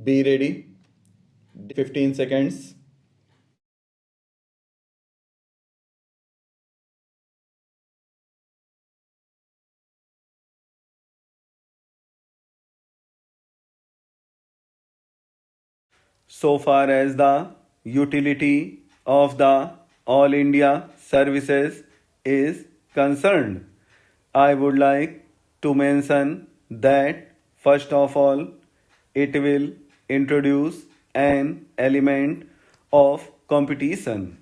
Be ready. 15 seconds. So far as the utility of the All India services is concerned, I would like to mention that first of all, it will introduce an element of competition.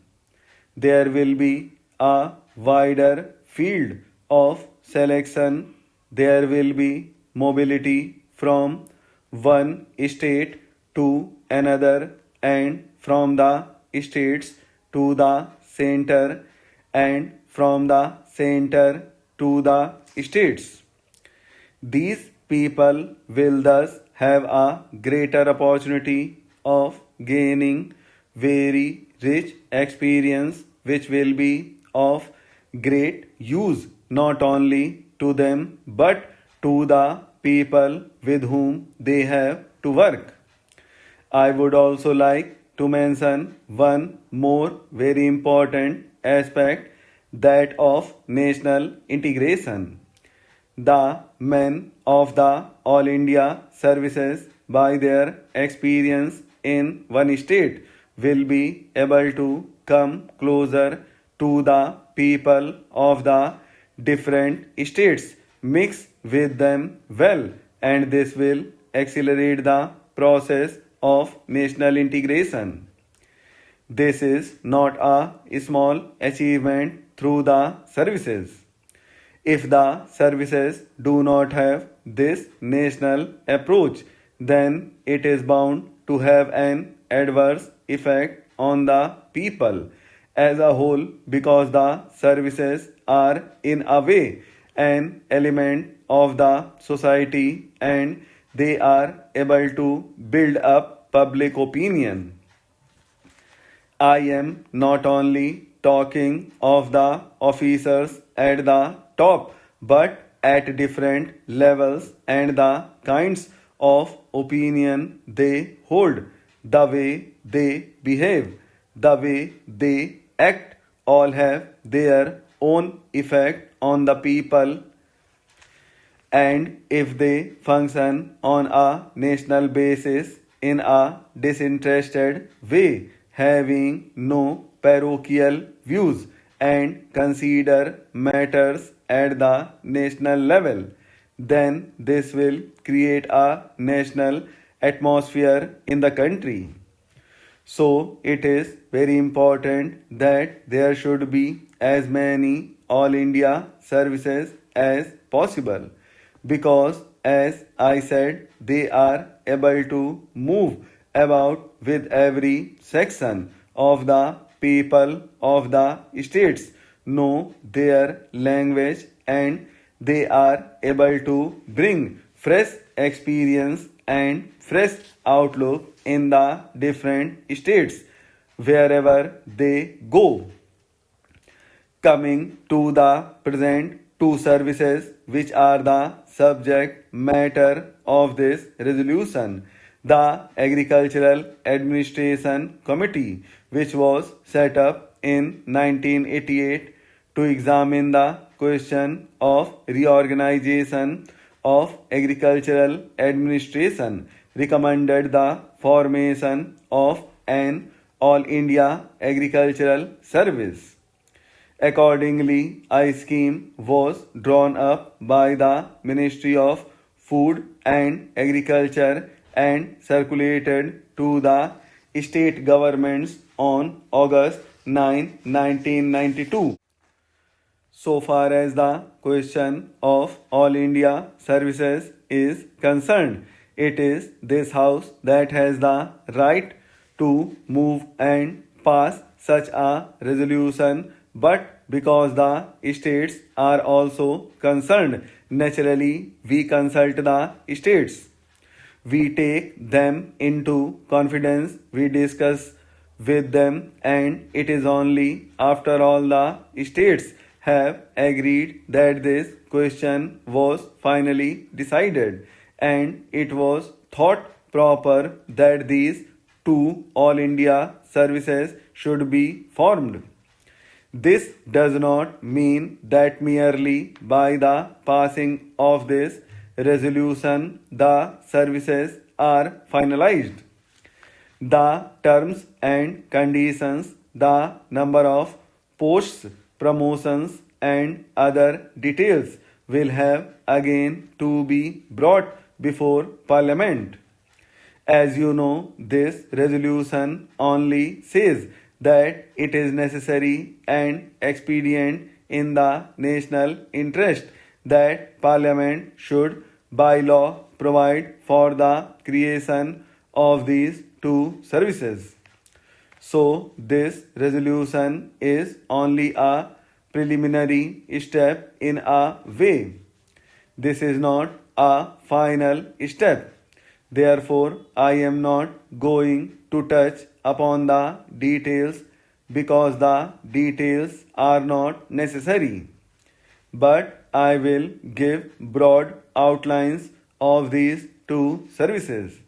There will be a wider field of selection. There will be mobility from one state to another and from the states to the center and from the center to the states. These people will thus have a greater opportunity of gaining very rich experience which will be of great use not only to them but to the people with whom they have to work. I would also like to mention one more very important aspect, that of national integration. The men of the All India services, by their experience in one state, will be able to come closer to the people of the different states, mix with them well, and this will accelerate the process of national integration. This is not a small achievement through the services. If the services do not have this national approach, then it is bound to have an adverse effect on the people as a whole, because the services are in a way an element of the society and they are able to build up public opinion. I am not only talking of the officers at the top, but at different levels and the kinds of opinion they hold, the way they behave, the way they act, all have their own effect on the people, and if they function on a national basis in a disinterested way, having no parochial views, and consider matters at the national level, then this will create a national atmosphere in the country. So it is very important that there should be as many All India services as possible, because as I said, they are able to move about with every section of the people of the states, know their language, and they are able to bring fresh experience and fresh outlook in the different states wherever they go. Coming to the present two services which are the subject matter of this resolution, the Agricultural Administration Committee, which was set up in 1988 to examine the question of reorganization of agricultural administration, recommended the formation of an All India Agricultural Service. Accordingly, a scheme was drawn up by the Ministry of Food and Agriculture and circulated to the state governments on August 9, 1992. So far as the question of All India services is concerned, it is this House that has the right to move and pass such a resolution, but because the states are also concerned, naturally we consult the states. We take them into confidence, we discuss with them, and it is only after all the states have agreed that this question was finally decided and it was thought proper that these two All India services should be formed. This does not mean that merely by the passing of this resolution the services are finalized. The terms and conditions, the number of posts, promotions, and other details will have again to be brought before Parliament. As you know, this resolution only says that it is necessary and expedient in the national interest that Parliament should by law provide for the creation of these two services. So, this resolution is only a preliminary step in a way. This is not a final step. Therefore, I am not going to touch upon the details because the details are not necessary. But I will give broad outlines of these two services.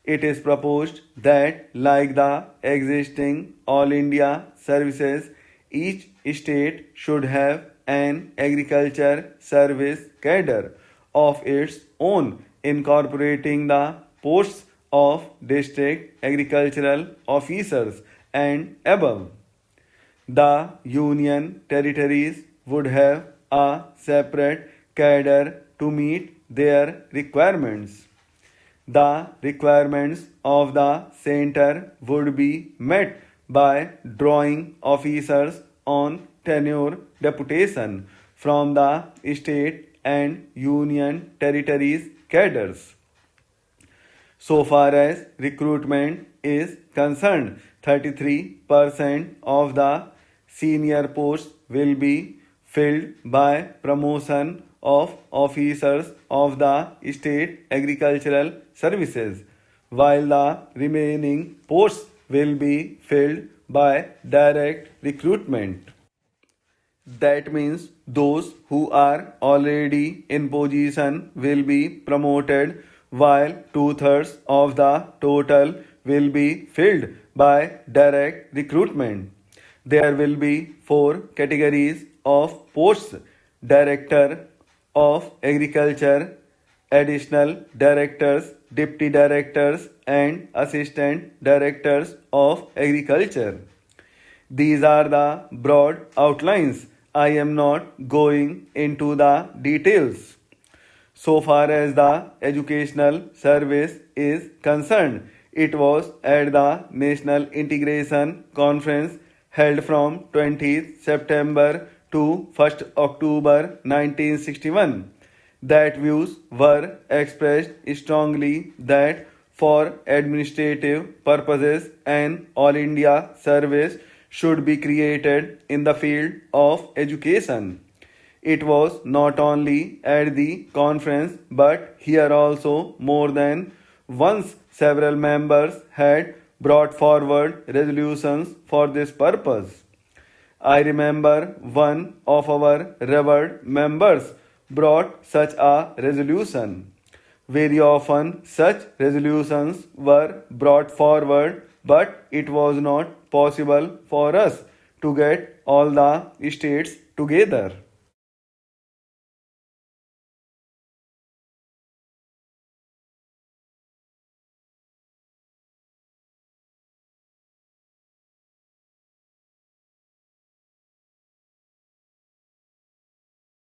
It is proposed that, like the existing All India services, each state should have an agriculture service cadre of its own, incorporating the posts of district agricultural officers and above. The union territories would have a separate cadre to meet their requirements. The requirements of the center would be met by drawing officers on tenure deputation from the state and union territories cadres. So far as recruitment is concerned, 33% of the senior posts will be filled by promotion of officers of the state agricultural services, while the remaining posts will be filled by direct recruitment. That means those who are already in position will be promoted, while two-thirds of the total will be filled by direct recruitment. There will be four categories of posts: Director of Agriculture, Additional Directors, Deputy Directors, and Assistant Directors of Agriculture. These are the broad outlines. I am not going into the details. So far as the educational service is concerned, it was at the National Integration Conference held from 20th September to 1st October 1961 that views were expressed strongly that for administrative purposes an All India service should be created in the field of education. It was not only at the conference but here also more than once several members had brought forward resolutions for this purpose. I remember one of our revered members brought such a resolution. Very often such resolutions were brought forward, but it was not possible for us to get all the states together.